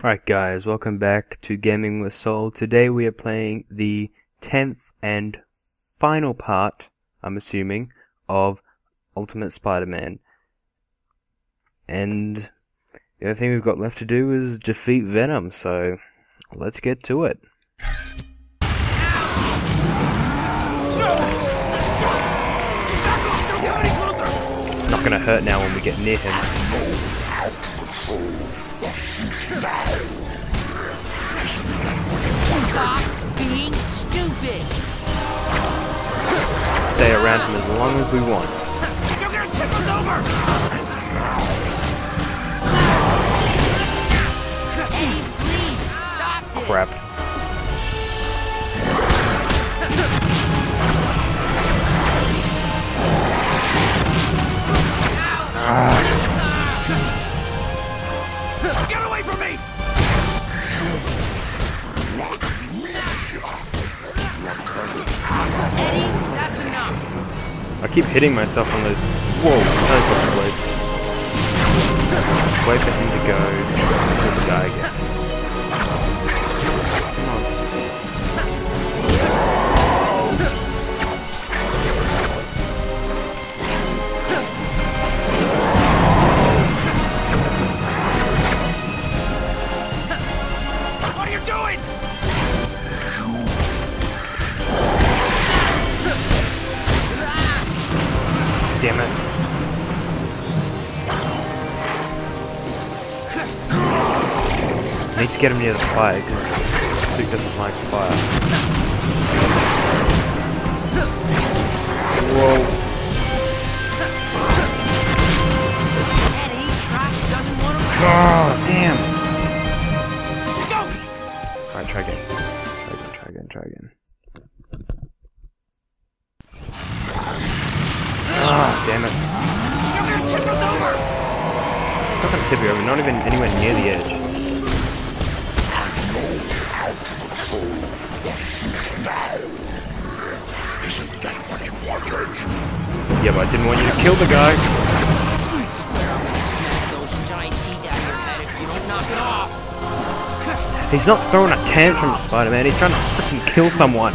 Alright guys, welcome back to Gaming with Soul. Today we are playing the 10th and final part, I'm assuming, of Ultimate Spider-Man. And the only thing we've got left to do is defeat Venom, so let's get to it. Yes. It's not gonna hurt now when we get near him. Stop being stupid! Stay around him as long as we want. You're gonna tip us over! Eddie, please, stop this! Crap. Get away from me! Eddie, that's enough. I keep hitting myself on those. Whoa, helicopter blades. Wait for him to go. Kill the guy again. Come on. What are you doing? Damn it. I need to get him near the fire because the suit doesn't like fire. Whoa. Eddie, Trask doesn't want to. Oh, damn. Go! Alright, try again. Try again. Ah, damn it. You're gonna tip us over! I'm not gonna tip you over, not even anywhere near the edge. Isn't that what you wanted? Yeah, but I didn't want you to kill the guy. I swear I'm gonna smack those giant teeth out of your head if you don't knock it off! He's not throwing a tantrum, Spider-Man. He's trying to freaking kill someone.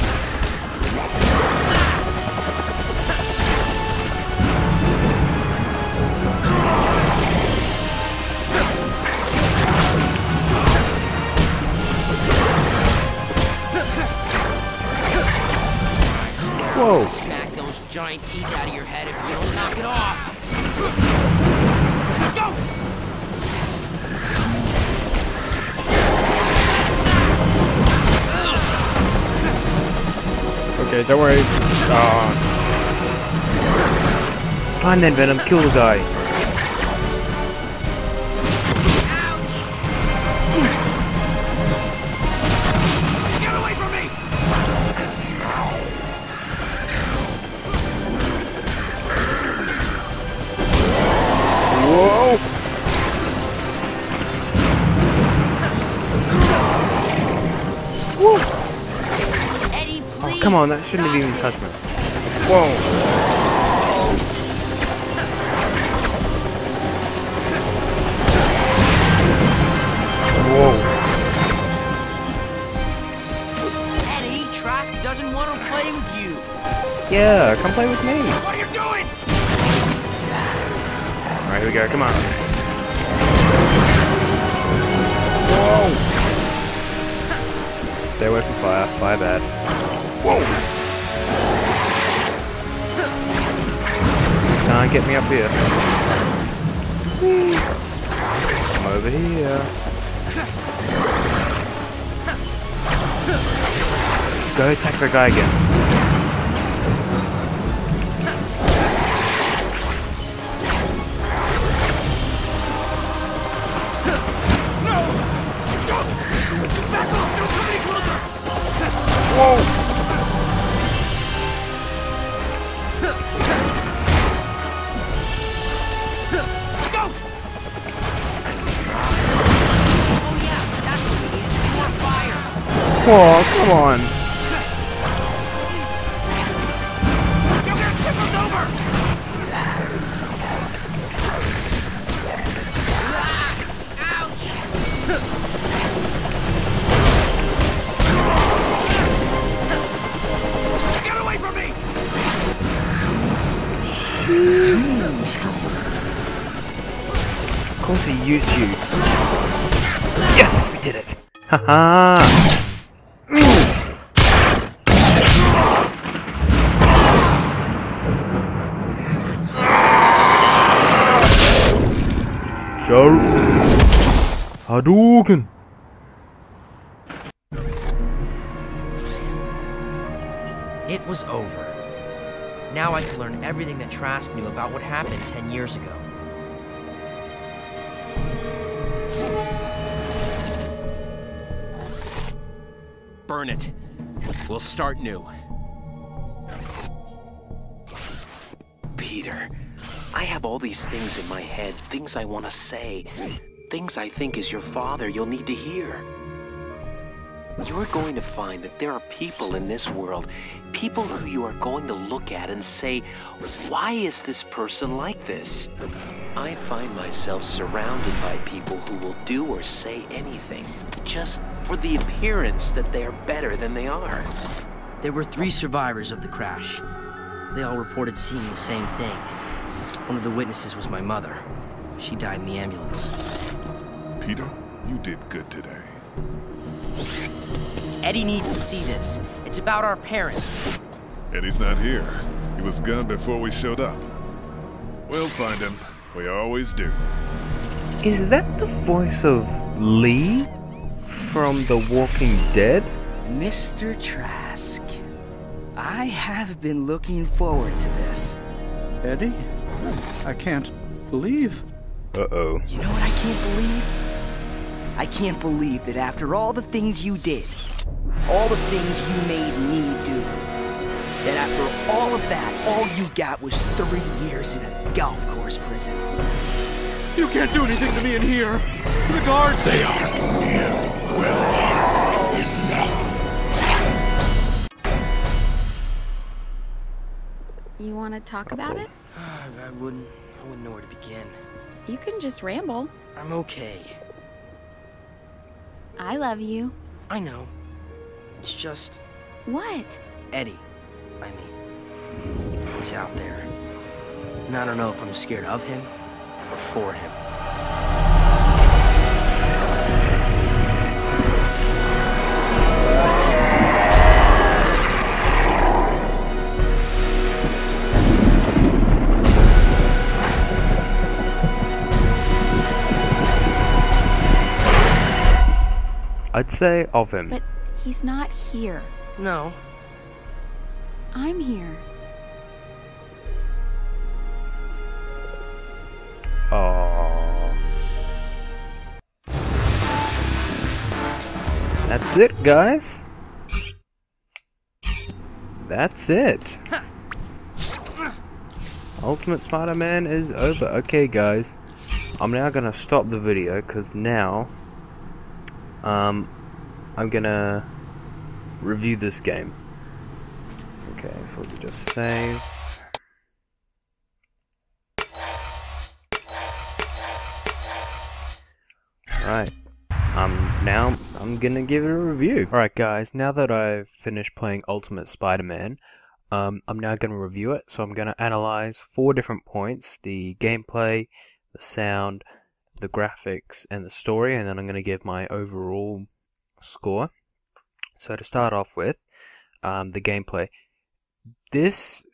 Whoa. Smack those giant teeth out of your head if you don't knock it off! Go! Okay, don't worry. Fine then, Venom. Kill the guy. Get away from me! Whoa! Woo! Eddie, Oh, please! come on, that shouldn't have even touched me. Whoa! Whoa! Eddie, Trask doesn't want to play with you! Yeah, come play with me. What are you doing? Alright, here we go, come on. Whoa! Stay away from fire, fire bad. Whoa! Can't get me up here. Come over here. Go attack the guy again. Back off! Don't come any closer! Whoa! Go! Oh yeah, that's what we need. More fire! Whoa, come on. You're gonna tip us over! Ouch! course he used you. Yes, we did it. Haha. Show. Hadouken. It was over. Now I can learn everything that Trask knew about what happened 10 years ago. Burn it. We'll start new. Peter, I have all these things in my head, things I want to say, things I think as your father you'll need to hear. You're going to find that there are people in this world, people who you are going to look at and say, why is this person like this? I find myself surrounded by people who will do or say anything, just for the appearance that they are better than they are. There were 3 survivors of the crash. They all reported seeing the same thing. One of the witnesses was my mother. She died in the ambulance. Peter, you did good today. Eddie needs to see this. It's about our parents. Eddie's not here. He was gone before we showed up. We'll find him. We always do. Is that the voice of Lee from The Walking Dead? Mr. Trask, I have been looking forward to this. Eddie? I can't believe. Uh-oh. You know what I can't believe? I can't believe that after all the things you did, all the things you made me do, that after all of that, all you got was 3 years in a golf course prison. You can't do anything to me in here. The guards. They aren't nearly well armed enough. You want to talk about it? I wouldn't know where to begin. You can just ramble. I'm okay. I love you. I know. It's just What? Eddie. I mean, he's out there. And I don't know if I'm scared of him or for him. I'd say of him. But he's not here. No. I'm here. Aww. That's it, guys. That's it. Ultimate Spider-Man is over. Okay, guys. I'm now gonna stop the video because now I'm gonna review this game. Okay, so we'll just save. Alright. Now I'm gonna give it a review. Alright guys, now that I've finished playing Ultimate Spider-Man, I'm now gonna review it. So I'm gonna analyze 4 different points: the gameplay, the sound, the graphics, and the story, and then I'm gonna give my overall score. So to start off with, the gameplay. This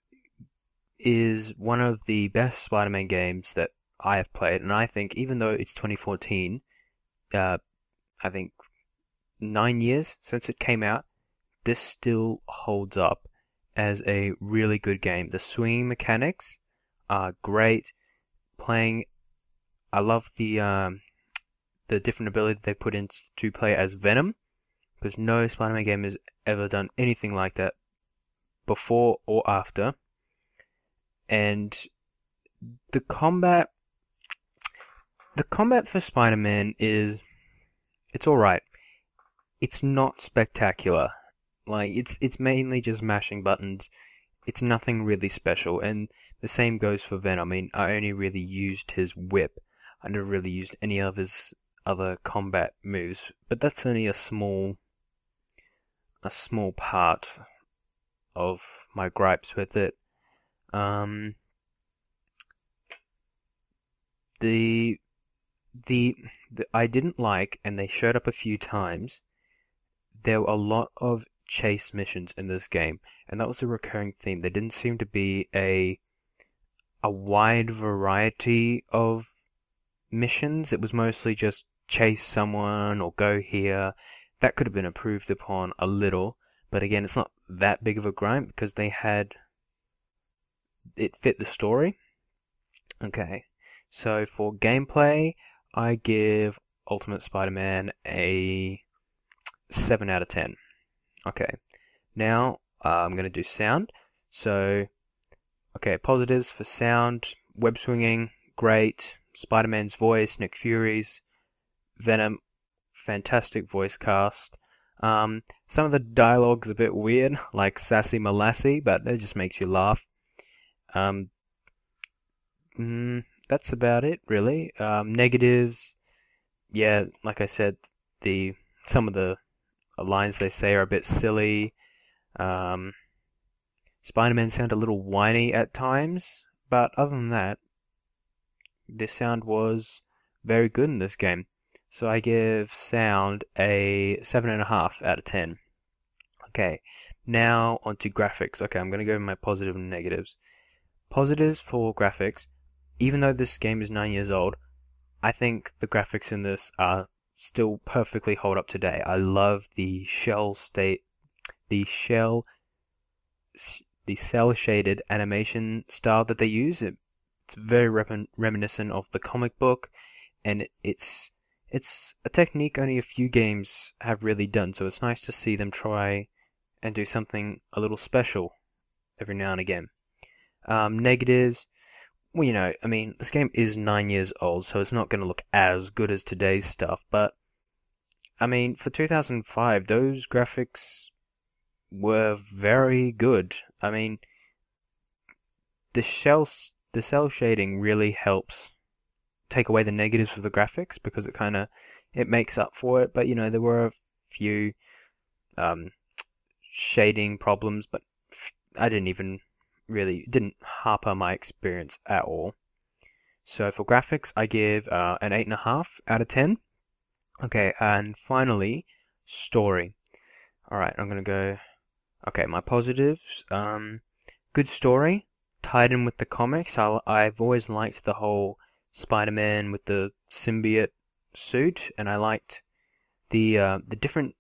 is one of the best Spider-Man games that I have played, and I think even though it's 2014, I think 9 years since it came out, this still holds up as a really good game. The swinging mechanics are great. I love the different ability they put in to play as Venom, because no Spider-Man game has ever done anything like that before or after. And the combat for Spider-Man it's alright. It's not spectacular. Like it's mainly just mashing buttons. It's nothing really special, and the same goes for Venom. I mean, I only really used his whip. I never really used any of his other combat moves, but that's only a small part of my gripes with it. the I didn't like, and they showed up a few times. There were a lot of chase missions in this game, and that was a recurring theme. There didn't seem to be a wide variety of missions. It was mostly just chase someone or go here. That could have been improved upon a little, but again, it's not that big of a gripe because it fit the story. Okay, so for gameplay, I give Ultimate Spider-Man a 7 out of 10. Okay, now I'm going to do sound. So, okay, positives for sound: web swinging, great. Spider-Man's voice, Nick Fury's, Venom, fantastic voice cast. Some of the dialogue's a bit weird, like Sassy Malassie, but it just makes you laugh. That's about it, really. Negatives, yeah, like I said, some of the lines they say are a bit silly. Spider-Man sound a little whiny at times, but other than that, the sound was very good in this game. So I give sound a 7.5 out of 10. Okay, now onto graphics. Okay, I'm going to go with my positive and negatives. Positives for graphics: even though this game is 9 years old, I think the graphics in this are still perfectly hold up today. I love the cell shaded animation style that they use. It's very reminiscent of the comic book, and it's a technique only a few games have really done. So it's nice to see them try and do something a little special every now and again. Negatives: well, I mean, this game is 9 years old, so it's not going to look as good as today's stuff, but, I mean, for 2005, those graphics were very good. I mean, the cell shading really helps take away the negatives of the graphics, because it makes up for it, but, there were a few shading problems, but I didn't harp on my experience at all. So for graphics, I give an 8.5 out of 10. Okay, and finally, story. Alright, I'm gonna go... Okay, my positives. Good story, tied in with the comics. I've always liked the whole Spider-Man with the symbiote suit, and I liked the different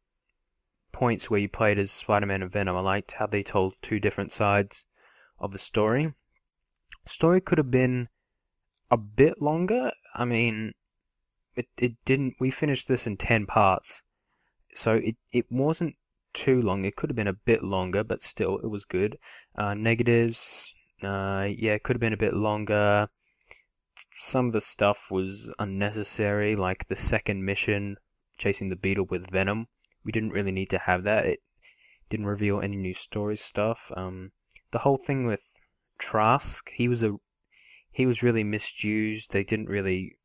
points where you played as Spider-Man and Venom. I liked how they told two different sides of the story. Story could have been a bit longer. I mean, it didn't. We finished this in 10 parts, so it wasn't too long. It could have been a bit longer, but still, it was good. Negatives, yeah, it could have been a bit longer. Some of the stuff was unnecessary, like the second mission, chasing the Beetle with Venom. We didn't really need to have that. It didn't reveal any new story stuff. The whole thing with Trask, he was really misused. They didn't really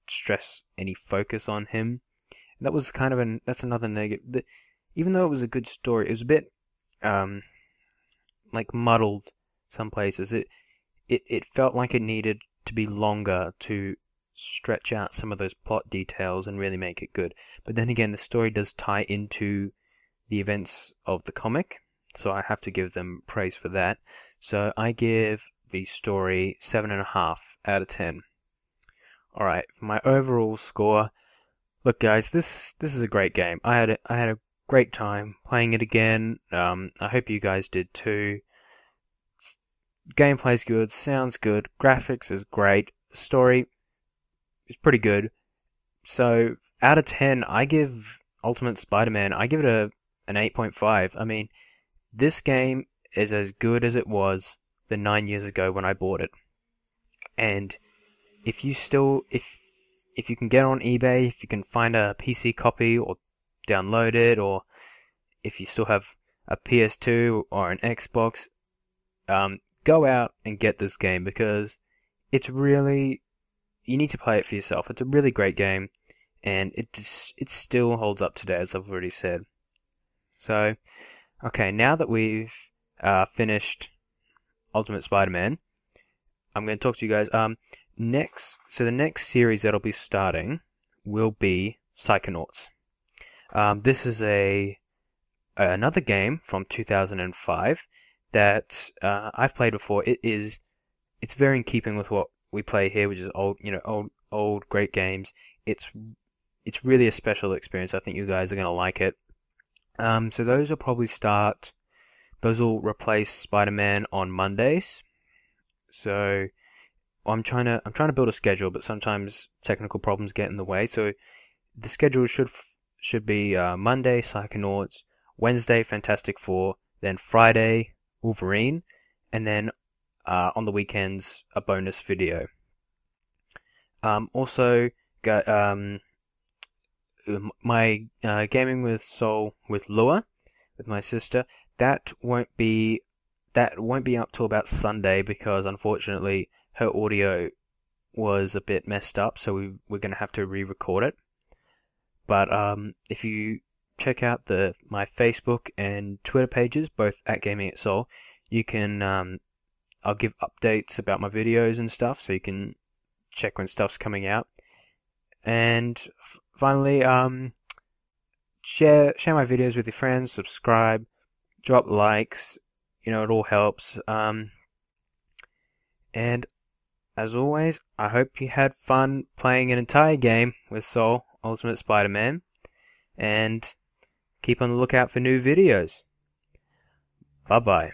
stress any focus on him. That was that's another negative. Even though it was a good story, it was a bit like muddled some places. It felt like it needed to be longer to stretch out some of those plot details and really make it good. But then again, the story does tie into the events of the comic, so I have to give them praise for that. So I give the story 7.5 out of 10. Alright, for my overall score, look guys, this is a great game. I had a great time playing it again. I hope you guys did too. Gameplay's good, sounds good, graphics is great, the story is pretty good. So out of 10, I give Ultimate Spider-Man, I give it an 8.5. I mean, this game is as good as it was the 9 years ago when I bought it. And if you can get on eBay, if you can find a PC copy or download it, or if you still have a PS2 or an Xbox, go out and get this game, because you need to play it for yourself. It's a really great game, and it still holds up today, as I've already said. So, okay, now that we've finished Ultimate Spider-Man, I'm going to talk to you guys. the next series that'll be starting will be Psychonauts. This is another game from 2005 that I've played before. It's very in keeping with what we play here, which is old great games. It's really a special experience. I think you guys are gonna like it. So those will replace Spider-Man on Mondays. So I'm trying to build a schedule, but sometimes technical problems get in the way. So the schedule should be Monday Psychonauts, Wednesday Fantastic Four, then Friday Wolverine, and then on the weekends a bonus video. Also got my gaming with Soul with Lua, with my sister. That won't be up till about Sunday because unfortunately her audio was a bit messed up, so we're gonna have to re-record it. But if you check out my Facebook and Twitter pages, both at Gaming at Soul, you can I'll give updates about my videos and stuff, so you can check when stuff's coming out. And finally, share my videos with your friends, subscribe, drop likes. It all helps. And as always, I hope you had fun playing an entire game with Soul Ultimate Spider-Man, and keep on the lookout for new videos. Bye bye.